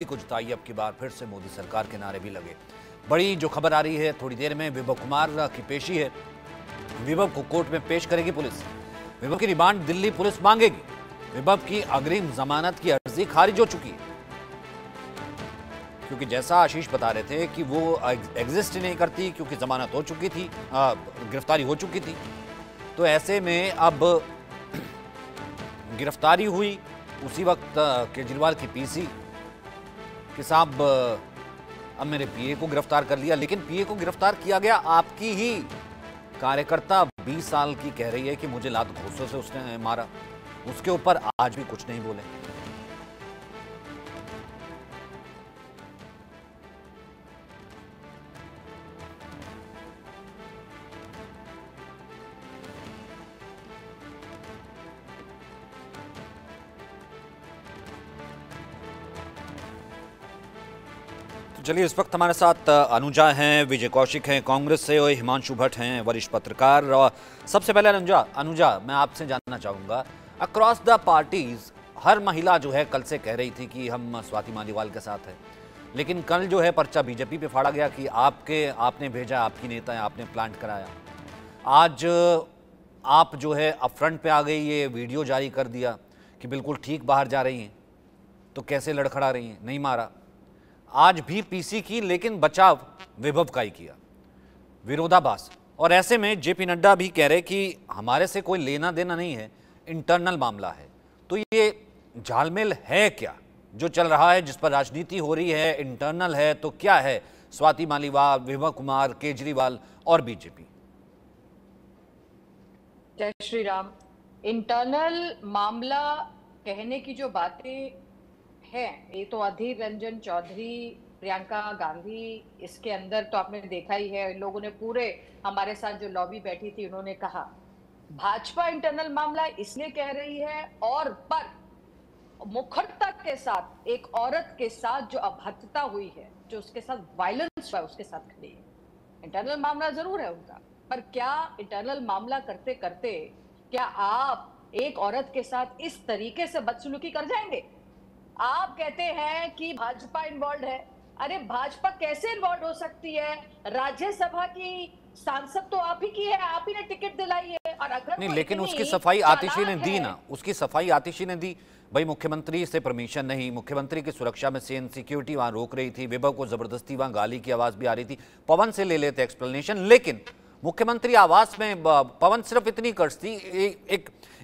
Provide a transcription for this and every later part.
को जिताइए अब की बार फिर से मोदी सरकार के नारे भी लगे। बड़ी जो खबर आ रही है थोड़ी देर में विभव कुमार की पेशी है। विभव को कोर्ट में पेश करेगी पुलिस। विभव की रिमांड दिल्ली पुलिस मांगेगी। विभव की अग्रिम जमानत की अर्जी खारिज हो चुकी है, क्योंकि जैसा आशीष बता रहे थे कि वो एग्जिस्ट ही नहीं करती क्योंकि जमानत हो चुकी थी, गिरफ्तारी हो चुकी थी। तो ऐसे में अब गिरफ्तारी हुई, उसी वक्त केजरीवाल की पीसी कि साहब अब मेरे पीए को गिरफ्तार कर लिया। लेकिन पीए को गिरफ्तार किया गया आपकी ही कार्यकर्ता 20 साल की कह रही है कि मुझे लात घूंसों से उसने मारा। उसके ऊपर आज भी कुछ नहीं बोले। चलिए, इस वक्त हमारे साथ अनुजा हैं, विजय कौशिक हैं कांग्रेस से, और हिमांशु भट्ट हैं वरिष्ठ पत्रकार। और सबसे पहले अनुजा मैं आपसे जानना चाहूँगा, अक्रॉस द पार्टीज हर महिला जो है कल से कह रही थी कि हम स्वाति मालीवाल के साथ हैं, लेकिन कल जो है पर्चा बीजेपी पे फाड़ा गया कि आपने भेजा, आपकी नेता है, आपने प्लांट कराया। आज आप जो है अब फ्रंट पे आ गई, ये वीडियो जारी कर दिया कि बिल्कुल ठीक बाहर जा रही हैं, तो कैसे लड़खड़ा रही हैं, नहीं मारा। आज भी पीसी की, लेकिन बचाव विभव का ही किया, विरोधाभास। और ऐसे में जेपी नड्डा भी कह रहे कि हमारे से कोई लेना देना नहीं है, इंटरनल मामला है। तो ये झालमेल है क्या जो चल रहा है, जिस पर राजनीति हो रही है, इंटरनल है तो क्या है? स्वाति मालीवाल, विभव कुमार, केजरीवाल और बीजेपी। जय श्री राम। इंटरनल मामला कहने की जो बातें है, ये तो अधीर रंजन चौधरी, प्रियंका गांधी, इसके अंदर तो आपने देखा ही है। लोगों ने पूरे हमारे साथ जो लॉबी बैठी थी, उन्होंने कहा भाजपा इंटरनल मामला इसलिए कह रही है, और पर मुखरता के साथ एक औरत के साथ जो अभद्रता हुई है, जो उसके साथ वायलेंस हुआ, उसके साथ खड़ी है। इंटरनल मामला जरूर है उनका, पर क्या इंटरनल मामला करते करते क्या आप एक औरत के साथ इस तरीके से बदसलूकी कर जाएंगे? आप कहते हैं कि भाजपा इन्वॉल्व है। अरे भाजपा कैसे इन्वॉल्व हो सकती है? राज्यसभा की सांसद तो आप ही की है, आप ही ने टिकट दिलाई है। और अगर नहीं, लेकिन उसकी सफाई आतिशी ने दी ना, उसकी सफाई आतिशी ने दी। भाई मुख्यमंत्री से परमिशन नहीं, मुख्यमंत्री की सुरक्षा में सेन सिक्योरिटी वहां रोक रही थी, विभव को जबरदस्ती वहां गाली की आवाज भी आ रही थी। पवन से ले लेते एक्सप्लेनेशन, लेकिन मुख्यमंत्री आवास में पवन सिर्फ इतनी कट्स थी,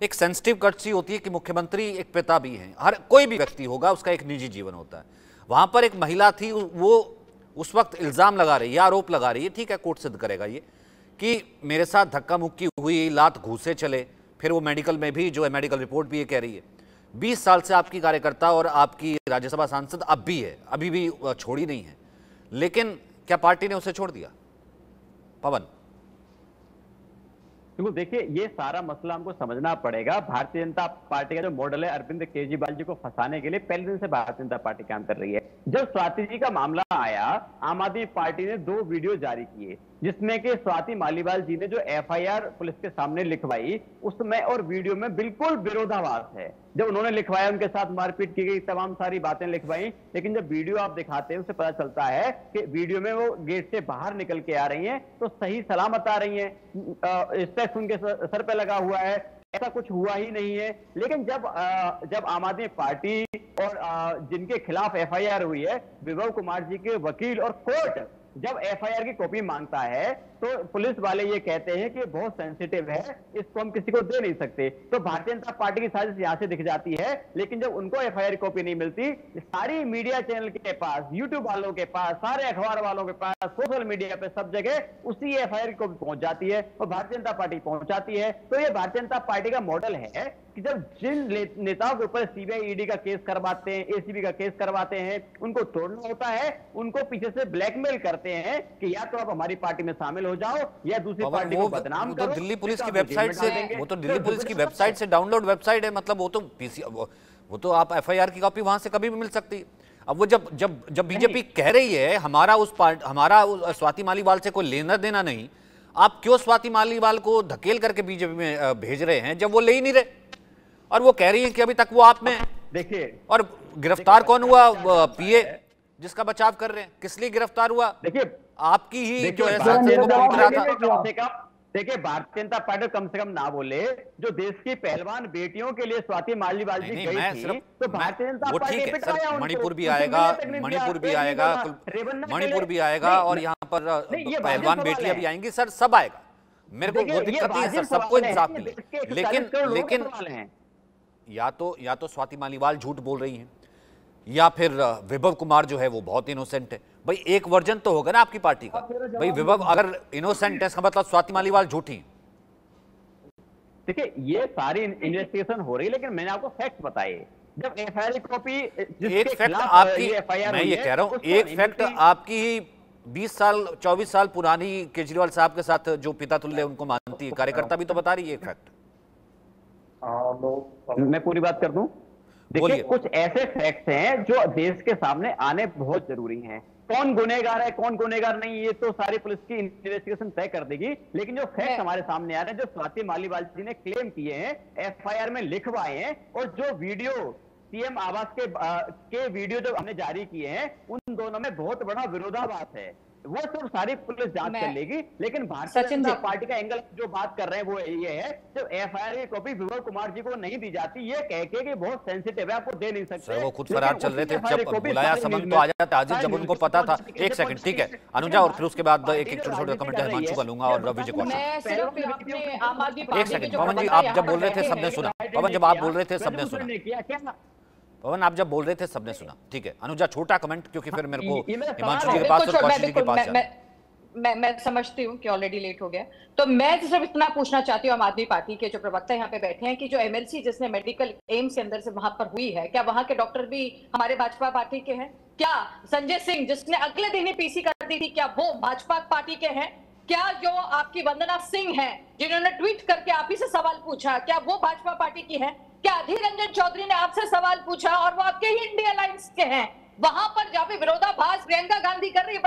एक सेंसिटिव कट्स होती है कि मुख्यमंत्री एक पिता भी हैं, हर कोई भी व्यक्ति होगा, उसका एक निजी जीवन होता है। वहां पर एक महिला थी, वो उस वक्त इल्जाम लगा रही है, आरोप लगा रही है, ठीक है कोर्ट सिद्ध करेगा ये, कि मेरे साथ धक्का मुक्की हुई, लात घूसे चले। फिर वो मेडिकल में भी जो है, मेडिकल रिपोर्ट भी ये कह रही है 20 साल से आपकी कार्यकर्ता और आपकी राज्यसभा सांसद अब भी है, अभी भी छोड़ी नहीं है। लेकिन क्या पार्टी ने उसे छोड़ दिया? पवन, देखो देखिए, ये सारा मसला हमको समझना पड़ेगा। भारतीय जनता पार्टी का जो मॉडल है अरविंद केजरीवाल जी को फंसाने के लिए पहले दिन से भारतीय जनता पार्टी काम कर रही है। जब स्वाति जी का मामला आया, आम आदमी पार्टी ने 2 वीडियो जारी किए, जिसमें कि स्वाति मालीवाल जी ने जो एफआईआर पुलिस के सामने लिखवाई, उसमें और वीडियो में बिल्कुल विरोधाभास है। जब उन्होंने लिखवाया, उनके साथ मारपीट की गई, तमाम सारी बातें लिखवाई, लेकिन जब वीडियो आप दिखाते हैं उससे पता चलता है कि वीडियो में वो गेट से बाहर निकल के आ रही हैं तो सही सलामत आ रही हैं, स्टेक्स उनके सर पे लगा हुआ है, ऐसा कुछ हुआ ही नहीं है। लेकिन जब आम आदमी पार्टी और जिनके खिलाफ एफआईआर हुई है, विभव कुमार जी के वकील और कोर्ट जब एफआईआर की कॉपी मांगता है, तो पुलिस वाले ये कहते हैं कि बहुत सेंसिटिव है, इसको हम किसी को दे नहीं सकते। तो भारतीय जनता पार्टी की साजिश यहां से दिख जाती है। लेकिन जब उनको एफआईआर कॉपी नहीं मिलती, सारी मीडिया चैनल के पास, यूट्यूब वालों के पास, सारे अखबार वालों के पास, सोशल मीडिया पे, सब जगह उसी एफआईआर की कॉपी पहुंच जाती है और भारतीय जनता पार्टी पहुंचाती है। तो ये भारतीय जनता पार्टी का मॉडल है कि जब जिन नेताओं के ऊपर सीबीआई ईडी का केस करवाते हैं, एसीबी का केस करवाते हैं, उनको तोड़ना होता है, उनको पीछे से ब्लैकमेल करते हैं कि या तो आप हमारी पार्टी में शामिल हो जाओ या दूसरी पार्टी को बदनाम करो। तो दिल्ली पुलिस की वेबसाइट से, वो तो दिल्ली पुलिस की वेबसाइट से डाउनलोड वेबसाइट है, मतलब वो तो पीसी, वो तो आप एफआईआर की कॉपी वहां से कभी भी मिल सकती है। अब वो जब बीजेपी कह रही है हमारा स्वाति मालीवाल से कोई लेना देना नहीं, आप क्यों स्वाति मालीवाल को धकेल करके बीजेपी में भेज रहे हैं जब वो ले ही नहीं रहे? और वो कह रही है कि अभी तक वो आप में देखिए, और गिरफ्तार कौन हुआ? पीए जिसका बचाव कर रहे हैं, किस लिए गिरफ्तार हुआ? देखिए आपकी ही जो है भारतीय सांसद को जनता पीट रहा पार्टी था। कम से कम, देखिए भारतीय जनता पार्टी कम से कम ना बोले, जो देश की पहलवान बेटियों के लिए स्वाति मालीवाल जी नहीं, गई मैं थी, सिर्फ तो भारतीय जनता वो पार्टी ठीक है पिटवाया सर, उनको, मणिपुर भी उनको आएगा, मिलने तक नहीं दिया, मणिपुर भी एक नहीं आएगा, बोला, रेवन्ना के मणिपुर लिए- भी आएगा नहीं, और यहाँ पर नहीं, ये पहलवान वाजिब बेटियां सवाल भी है। आएंगी सर, सब आएगा। मेरे को वो देखिए, ये दिक्कत नहीं है सर, वाजिब सबको सवाल है, इंसाफ ये मिले। देश के 140 लेकिन करोड़ लोगों के लेकिन सवाल हैं। या तो स्वाति मालीवाल झूठ बोल रही हैं, या फिर विभव कुमार जो है वो बहुत इनोसेंट है। भाई एक वर्जन तो होगा ना आपकी पार्टी का। भाई विभव अगर इनोसेंट है, इसका मतलब स्वाति मालीवाल झूठी। देखिए, ये सारी इन्वेस्टिगेशन हो रही है, लेकिन मैंने आपको फैक्ट बताए। जब एफआईआर की कॉपी, एक फैक्ट आपकी, मैं ये कह रहा हूं, एक फैक्ट आपकी ही 20 साल 24 साल पुरानी केजरीवाल साहब के साथ जो पिता तुल्य उनको मानती है कार्यकर्ता भी तो बता रही है एक फैक्ट। मैं पूरी बात कर दूं। देखिए, कुछ ऐसे फैक्ट्स हैं जो देश के सामने आने बहुत जरूरी हैं। कौन गुनहगार है, कौन गुनहगार नहीं, ये तो सारी पुलिस की इन्वेस्टिगेशन तय कर देगी। लेकिन जो फैक्ट हमारे सामने आ रहे हैं, जो स्वाति मालीवाल जी ने क्लेम किए हैं, एफआईआर में लिखवाए हैं, और जो वीडियो सीएम आवास के वीडियो जो हमने जारी किए हैं, उन दोनों में बहुत बड़ा विरोधाभास है। वो सब सारी पुलिस जांच कर लेगी। लेकिन भारतीय जनता पार्टी का एंगल जो बात कर रहे हैं वो ये है, जब एफआईआर की कॉपी विभव कुमार जी को नहीं दी जाती, ये कह के कि बहुत सेंसिटिव है, आपको दे नहीं सकते। सर वो खुद फरार चल रहे थे, जब बुलाया समन तो आ जाता आज, जब उनको पता था। एक सेकंड, ठीक है अनुजा, और फिर उसके बाद एक एक छोटे छोटे कमेंट हिमांशु का लूंगा और विजय कौशिक। एक सेकंड पवन जी, आप जब बोल रहे थे सबने सुना। पवन जब आप बोल रहे थे सबने सुना। पवन आप जब बोल रहे थे सबने सुना, ठीक है। अनुजा छोटा कमेंट, क्योंकि फिर मेरे को हिमांशु जी के पास और कौशिक जी के पास जाना। मैं समझती हूँ कि ऑलरेडी लेट हो गया, तो मैं सिर्फ इतना पूछना चाहती हूँ आम आदमी पार्टी के जो प्रवक्ता यहाँ पे बैठे हैं कि जो एमएलसी जिसने मेडिकल एम्स के अंदर से वहां पर हुई है, क्या वहां के डॉक्टर भी हमारे भाजपा पार्टी के हैं? क्या संजय सिंह जिसने अगले दिन ही पीसी कर दी थी, क्या वो भाजपा पार्टी के हैं? क्या जो आपकी वंदना सिंह हैं जिन्होंने ट्वीट करके आप ही से सवाल पूछा, क्या वो भाजपा पार्टी की हैं? क्या अधीर रंजन चौधरी ने आपसे सवाल पूछा और वो आपके ही इंडिया अलायंस के हैं? वहां पर जहाँ पे विरोधाभास प्रियंका गांधी कर रही है,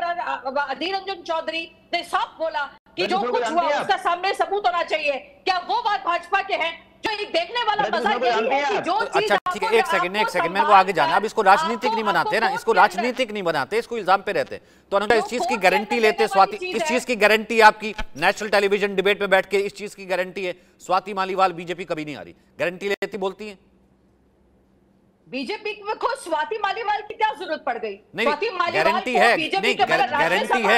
अधीर रंजन चौधरी ने साफ बोला कि जो कुछ हुआ उसका सामने सबूत होना चाहिए। क्या वो बात भाजपा के हैं? जो एक देखने वाला मजा यही है कि जो चीज, अच्छा ठीक है, एक सेकंड मेरे को आगे जाना। अब इसको राजनीतिक नहीं बनाते ना, इसको राजनीतिक नहीं बनाते, इसको इल्जाम पे रहते। तो अनुजा इस चीज की गारंटी लेते स्वाति, किस चीज की गारंटी आपकी? नेशनल टेलीविजन डिबेट में बैठ के इस चीज की गारंटी है स्वाति मालीवाल बीजेपी कभी नहीं आ रही, गारंटी लेती बोलती है? बीजेपी को स्वाति मालीवाल की क्या जरूरत पड़ गई? नहीं, गारंटी है, नहीं गारंटी है,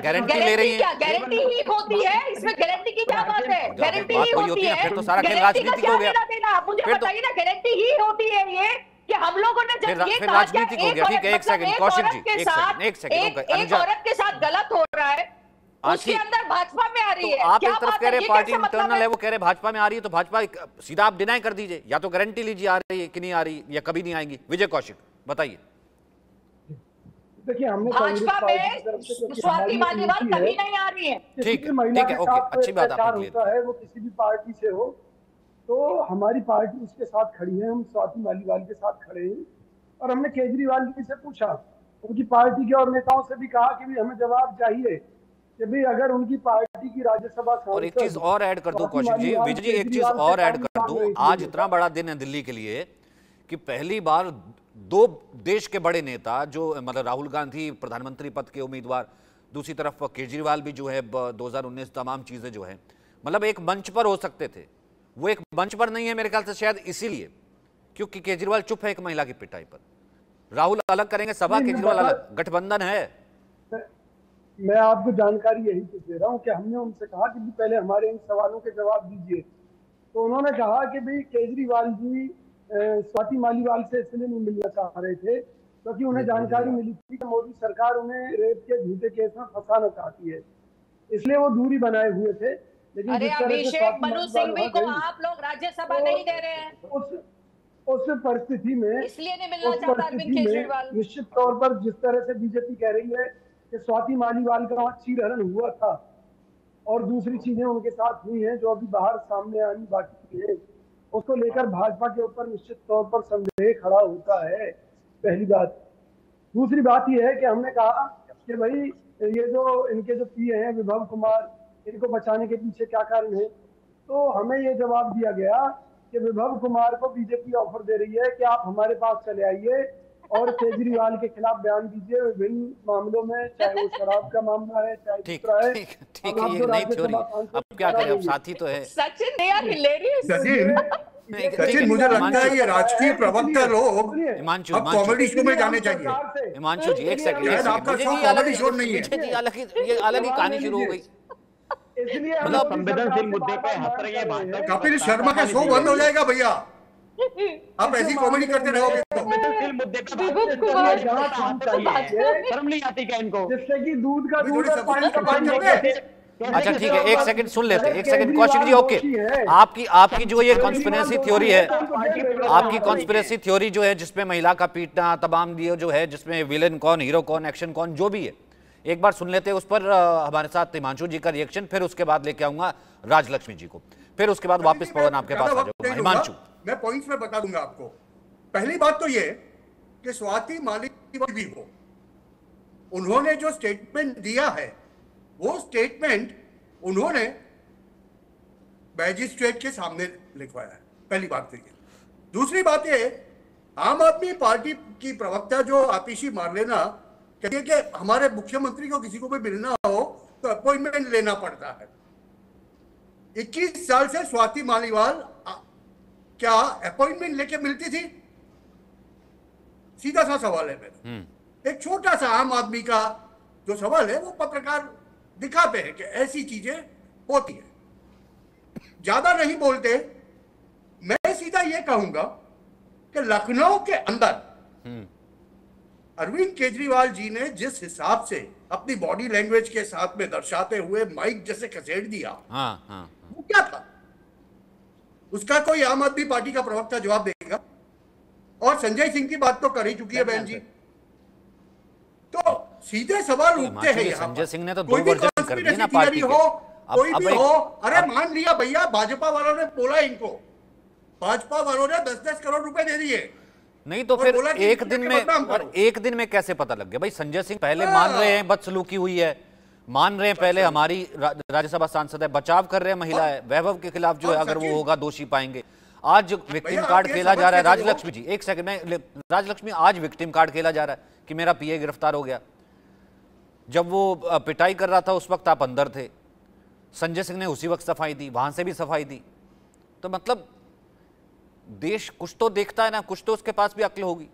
गारंटी ले रही है। गारंटी ही होती है, इसमें गारंटी की क्या बात है? गारंटी ही होती है, फिर तो सारा खेल राजनीतिक हो गया। आप मुझे बताइए ना, गारंटी ही होती है ये कि हम लोगों ने जब ये कहा राजनीतिक हो गया। ठीक है, एक सेकंड कौशिक जी, एक औरत के साथ गलत हो रहा है, उसके अंदर भाजपा में आ रही है। आप एक तरफ कह रहे हैं पार्टी इंटरनल है, वो कह रहे भाजपा में आ रही है, तो भाजपा सीधा आप डिनाई कर दीजिए, या तो गारंटी लीजिए आ रही है कि नहीं आ रही, या कभी नहीं आएंगी। विजय कौशिक बताइए। देखिए, हमने भाजपा में स्वाति मालीवाल कभी नहीं आ रही है। ठीक है, ओके, अच्छी बात आपने होता है, वो किसी भी पार्टी से हो, तो हमारी पार्टी उसके साथ खड़ी है, हम स्वाति मालीवाल के साथ खड़े हैं। और हमने केजरीवाल जी से पूछा, उनकी पार्टी के और नेताओं से भी कहा कि भी हमें जवाब चाहिए कि भी अगर उनकी पार्टी की राज्यसभा, और एक चीज और ऐड कर दूं कौशिक जी, विजय जी एक चीज और ऐड कर दूं, आज इतना बड़ा दिन है दिल्ली के लिए कि पहली बार दो देश के बड़े नेता, जो मतलब राहुल गांधी प्रधानमंत्री पद के उम्मीदवार, दूसरी तरफ केजरीवाल भी जो है 2019 तमाम चीजें जो है मतलब एक मंच पर हो सकते थे, वो एक मंच पर नहीं है मेरे ख्याल से, शायद इसीलिए क्योंकि केजरीवाल चुप है एक महिला की पिटाई पर। राहुल अलग करेंगे सभा, केजरीवाल अलग, गठबंधन है। मैं आपको जानकारी यही तो दे रहा हूँ कि हमने उनसे कहा कि पहले हमारे इन सवालों के जवाब दीजिए, तो उन्होंने कहा कि भाई केजरीवाल जी स्वाति मालीवाल से इसलिए नहीं मिलना चाह रहे थे क्योंकि उन्हें जानकारी मिली थी कि मोदी सरकार उन्हें रेप के झूठे केस में फंसाना चाहती है, इसलिए वो दूरी बनाए हुए थे। लेकिन अरे अभिषेक मनु सिंघवी को आप लोग राज्यसभा नहीं दे रहे हैं, उस परिस्थिति में, इसलिए नहीं मिलना चाहता अरविंद केजरीवाल। निश्चित तौर पर जिस तरह से बीजेपी कह रही है कि स्वाति मालीवाल का वहां चीरहरण हुआ था और दूसरी चीजें उनके साथ हुई हैं जो अभी बाहर सामने आनी बाकी है, उसको लेकर भाजपा के ऊपर निश्चित तौर पर संदेह खड़ा होता है, पहली बात। दूसरी बात यह है कि हमने कहा कि भाई ये जो इनके जो पीए हैं विभव कुमार, इनको बचाने के पीछे क्या कारण है, तो हमें ये जवाब दिया गया कि विभव कुमार को बीजेपी ऑफर दे रही है कि आप हमारे पास चले आइए और केजरीवाल के खिलाफ बयान दीजिए विभिन्न मामलों में, चाहे वो शराब का मामला है, चाहे ठीक दूसरा है। ठीक ठीक अब है, आप ये जो नई राज्यसभा थ्योरी, सांसद अब क्या बना करें, अब रही है। साथी तो है। Sachin, they are hilarious. Sachin मुझे लगता है ये राजकीय प्रवक्ता लोग हिमांशु अब कॉमेडी शो में जाने चाहिए। हिमांशु जी एक सेकंड, शायद आपका शो कॉमेडी शो नहीं है। जी ये अलग ही कहानी शुरू हो गई। इसलिए मतलब संवेदनशील मुद्दे पे हंस रही है भाजपा। कपिल शर्मा का शो बंद हो जाएगा भैया, आप ऐसी कॉमेडी करते रहोगे तो। संवेदनशील मुद्दे पे विभव कुमार शर्म नहीं आती क्या इनको? जिससे कि दूध का दूध और पानी पानी का का पानी पानी करते करते। अच्छा ठीक है, एक सेकंड सुन लेते हैं, एक सेकंड कौशिक जी। ओके, आपकी जो ये कॉन्स्पिरेसी थ्योरी है, आपकी कॉन्स्पिरेसी थ्योरी जो है जिसमें महिला का पीटना तमाम दिए जो है, जिसमें विलेन कौन, हीरो कौन, एक्शन कौन, जो भी है, एक बार सुन लेते हैं उस पर हमारे साथ हिमांशु जी का रिएक्शन, फिर उसके बाद लेके आऊंगा राजलक्ष्मी जी को, फिर उसके बाद वापस पवन आपके पास आ जाऊंगा। हिमांशु, मैं पॉइंट्स में बता दूंगा आपको। पहली बात तो ये कि स्वाति मालिक भी हो, उन्होंने जो स्टेटमेंट दिया है वो स्टेटमेंट उन्होंने मैजिस्ट्रेट के सामने लिखवाया है। पहली बात तो ये। दूसरी बात ये, आम आदमी पार्टी की प्रवक्ता जो आतिशी मारलेना कहती है कि हमारे मुख्यमंत्री को किसी को भी मिलना हो तो अपॉइंटमेंट लेना पड़ता है। 21 साल से स्वाति मालीवाल क्या अपॉइंटमेंट लेके मिलती थी? सीधा सा सवाल है मेरा। एक छोटा सा आम आदमी का जो सवाल है वो पत्रकार दिखाते हैं कि ऐसी चीजें होती है, ज्यादा नहीं बोलते। मैं सीधा ये कहूंगा कि लखनऊ के अंदर अरविंद केजरीवाल जी ने जिस हिसाब से अपनी बॉडी लैंग्वेज के साथ में दर्शाते हुए माइक जैसे खसेड़ दिया, वो क्या था? उसका कोई आम आदमी पार्टी का प्रवक्ता जवाब देगा? और संजय सिंह की बात तो कर ही चुकी है बहन जी। तो सीधे सवाल उठते हैं यहाँ। संजय सिंह ने तो कोई दो वर्जन कर दिए ना पार्टी के। कोई भी हो, अरे मान लिया भैया भाजपा वालों ने बोला, इनको भाजपा वालों ने 10-10 करोड़ रुपए दे दिए, नहीं तो फिर एक दिन में, और एक दिन में कैसे पता लग गया भाई? संजय सिंह पहले मान रहे हैं बदसलूकी हुई है, मान रहे हैं पहले हमारी राज्यसभा सांसद है, बचाव कर रहे हैं महिला है, वैभव के खिलाफ जो है अगर वो होगा दोषी पाएंगे। आज विक्टिम कार्ड खेला जा रहा है। राजलक्ष्मी जी एक सेकंड में, राजलक्ष्मी आज विक्टिम कार्ड खेला जा रहा है कि मेरा पीए गिरफ्तार हो गया। जब वो पिटाई कर रहा था उस वक्त आप अंदर थे, संजय सिंह ने उसी वक्त सफाई दी, वहां से भी सफाई दी। तो मतलब देश कुछ तो देखता है ना, कुछ तो उसके पास भी अक्ल होगी।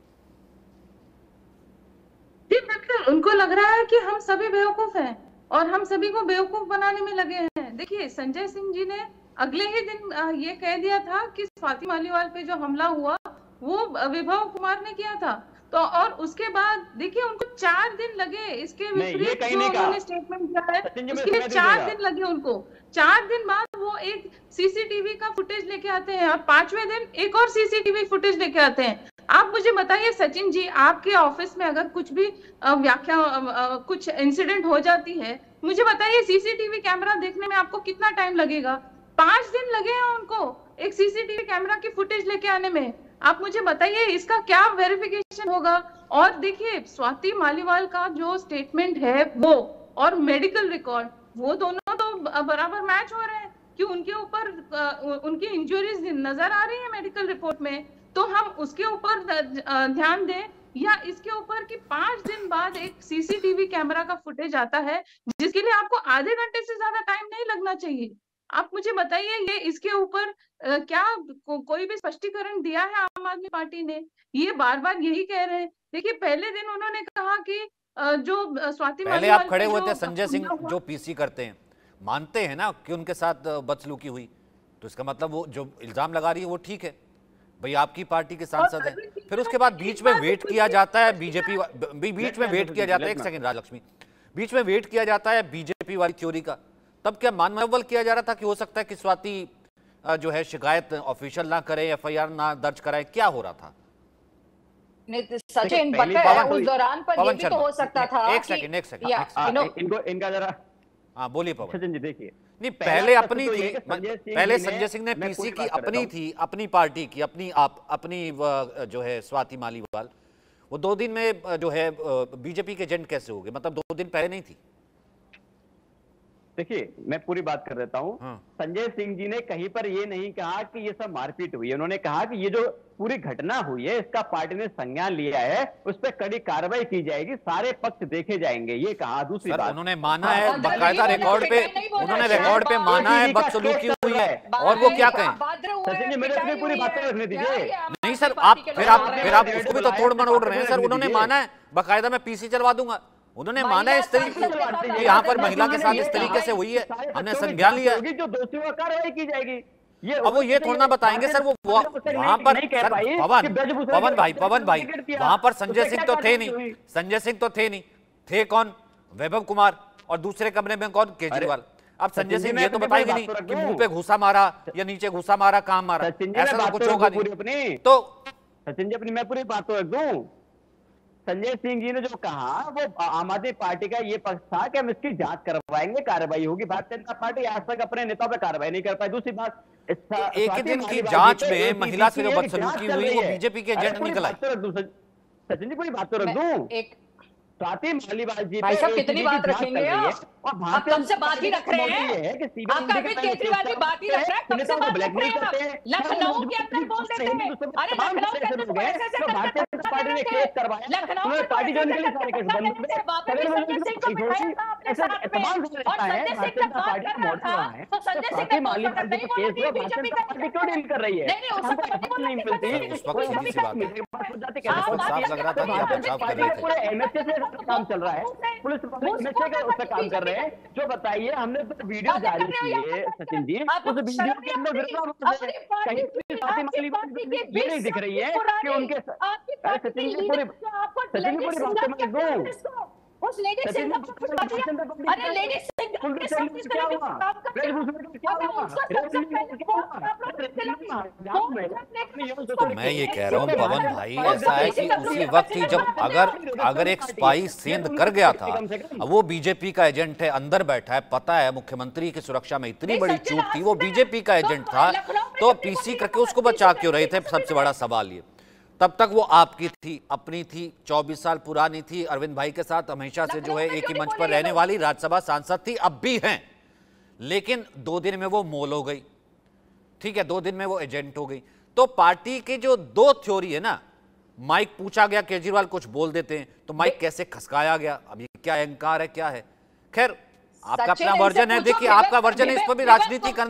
मतलब उनको लग रहा है कि हम सभी बेवकूफ हैं और हम सभी को बेवकूफ बनाने में लगे हैं। देखिए संजय सिंह जी ने अगले ही दिन ये कह दिया था कि स्वाति मालीवाल पे जो हमला हुआ वो विभव कुमार ने किया था। तो और उसके बाद देखिए उनको 4 दिन लगे इसके विपरीत जो उन्होंने स्टेटमेंट दिया है, उसके लिए 4 दिन लगे उनको। 4 दिन बाद वो एक सीसीटीवी का फुटेज लेके आते हैं और 5वें दिन एक और सीसीटीवी फुटेज लेके आते हैं। आप मुझे बताइए सचिन जी, आपके ऑफिस में अगर कुछ भी कुछ इंसिडेंट हो जाती है, मुझे बताइए सीसीटीवी कैमरा देखने में आपको कितना टाइम लगेगा? 5 दिन लगे हैं उनको एक सीसीटीवी कैमरा की फुटेज लेके आने में। आप मुझे बताइए इसका क्या वेरिफिकेशन होगा? और देखिए स्वाति मालीवाल का जो स्टेटमेंट है वो और मेडिकल रिकॉर्ड, वो दोनों तो बराबर मैच हो रहे हैं कि उनके ऊपर उनकी इंजरीज नजर आ रही है मेडिकल रिपोर्ट में। तो हम उसके ऊपर ध्यान दें या इसके ऊपर कि 5 दिन बाद एक सीसीटीवी कैमरा का फुटेज आता है जिसके लिए आपको आधे घंटे से ज्यादा टाइम नहीं लगना चाहिए। आप मुझे बताइए ये इसके ऊपर क्या कोई भी स्पष्टीकरण दिया है आम आदमी पार्टी ने? ये बार बार यही कह रहे हैं। देखिए पहले दिन उन्होंने कहा कि जो स्वाति पहले आप खड़े हुए थे, संजय सिंह जो पीसी करते हैं मानते हैं ना कि उनके साथ बदसलूकी हुई, तो इसका मतलब वो जो इल्जाम लगा रही है वो ठीक है भाई, आपकी पार्टी के सांसद है। फिर उसके बाद बीच में वेट किया जाता है बीजेपी, बीच में वेट किया जाता है, एक सेकंड राजलक्ष्मी, बीच में वेट किया जाता है बीजेपी वाली थ्योरी का। तब क्या मनोबल किया जा रहा था कि हो सकता है कि स्वाति जो है शिकायत ऑफिशियल ना करे, एफआईआर ना दर्ज कराए? क्या हो रहा था? सचिन उस दौरान पर ये भी तो हो सकता था। एक सेकंड इनका जरा, हाँ बोलिए पवन। सचिन जी देखिए, नहीं पहले अपनी थी, पहले संजय सिंह ने पीसी की अपनी थी, अपनी पार्टी की, अपनी जो है स्वाति मालीवाल, वो 2 दिन में जो है बीजेपी के एजेंट कैसे हो गए? मतलब 2 दिन पहले नहीं थी? देखिए मैं पूरी बात कर देता हूँ। हाँ। संजय सिंह जी ने कहीं पर ये नहीं कहा कि ये सब मारपीट हुई है। उन्होंने कहा कि ये जो पूरी घटना हुई है इसका पार्टी ने संज्ञान लिया है, उस पर कड़ी कार्रवाई की जाएगी, सारे पक्ष देखे जाएंगे, ये कहा। दूसरी सर बात, उन्होंने माना है बाकायदा रिकॉर्ड पे, उन्होंने रिकॉर्ड पे माना है बदसलूकी हुई है, और वो क्या कहें? सचिन जी मेरे अपनी पूरी बातें रखने दीजिए। नहीं सर, आप फिर आप उसको भी तो तोड़ मरोड़ रहे हैं सर। उन्होंने माना है बाकायदा मैं पीसी चलवा दूंगा, उन्होंने माना है इस तरीके से यहाँ पर महिला के साथ इस तरीके से हुई है, हमने संज्ञान लिया है, जो दोषियों पर कार्रवाई की जाएगी। अब वो ये थोड़ा ना बताएंगे सर, वो वहां पर पवन भाई वहां पर संजय सिंह तो थे नहीं, संजय सिंह तो थे नहीं, थे कौन? वैभव कुमार, और दूसरे कमरे में कौन? केजरीवाल। अब संजय सिंह ये तो बताएंगे नहीं कि मुंह पे घुसा मारा या नीचे घुसा मारा, कहां मारा, ऐसा तो कुछ होगा नहीं। तो सचिन जी अपनी मैं पूरी बात तो रख दूं। संजय सिंह जी ने जो कहा वो आम आदमी पार्टी का ये पक्ष था कि हम इसकी जांच करवाएंगे, कार्रवाई होगी। भारतीय जनता पार्टी आज तक अपने नेताओं पर कार्रवाई नहीं कर पाई। दूसरी बात, एक ही दिन की जांच में महिला से जो बदसलूकी हुई वो बीजेपी के एजेंट निकल आए। सचिन जी पूरी बात तो रख दूं। स्वाति मालीवाल जी भाई साहब कितनी बात रखेंगे आप कब से बात ही रख रहे हैं? आपका अरविंद केजरीवाल भी बात ही रख रहा है, कब से बात रख रहे हैं आप? लखनऊ के अंदर बोल देते हैं, अरे लखनऊ के अंदर तो ऐसे ऐसे भारतीय पार्टी ने केस करवाया, लखनऊ में पार्टी जो निकली सारे केस बंद हो गए। संजय सिंह को बिठाया था अपने साथ में, और संजय सिंह का बात कर रहा था तो संजय सिंह का मालीवाल जी को केस हुआ, भारतीय जनता पार्टी क्यों डील कर रही है? नहीं उस वक्त नहीं मिलती, उस वक्त सीधी सी बात है, साफ लग रहा था कि आप बचाव कर रहे थे। पूरे एमएसए से काम चल रहा है, पुलिस उससे काम कर रहे हैं। जो बताइए, हमने तो वीडियो जारी की है सचिन जी, उस वीडियो के अंदर कहीं ये नहीं दिख रही है कि उनके सचिन जी पूरी बात उस लेडी सिंह अरे लेडी सिंह तो मैं ये कह रहा हूँ पवन भाई, ऐसा है कि उसी वक्त ही जब अगर एक स्पाई सेंध कर गया था, वो बीजेपी का एजेंट है, अंदर बैठा है, पता है मुख्यमंत्री की सुरक्षा में इतनी बड़ी चूक थी, वो बीजेपी का एजेंट था, तो पीसी करके उसको बचा क्यों रहे थे? सबसे बड़ा सवाल ये। तब तक वो आपकी थी, अपनी थी, 24 साल पुरानी थी, अरविंद भाई के साथ हमेशा से जो है एक ही मंच पर रहने वाली राज्यसभा सांसद थी, अब भी हैं, लेकिन 2 दिन में वो मोल हो गई। ठीक है, 2 दिन में वो एजेंट हो गई। तो पार्टी की जो 2 थ्योरी है ना, माइक पूछा गया, केजरीवाल कुछ बोल देते हैं तो माइक कैसे खसकाया गया, अब ये क्या अहंकार है, क्या है? खैर आपका अपना वर्जन है, देखिए आपका वर्जन है, इस पर भी राजनीति करने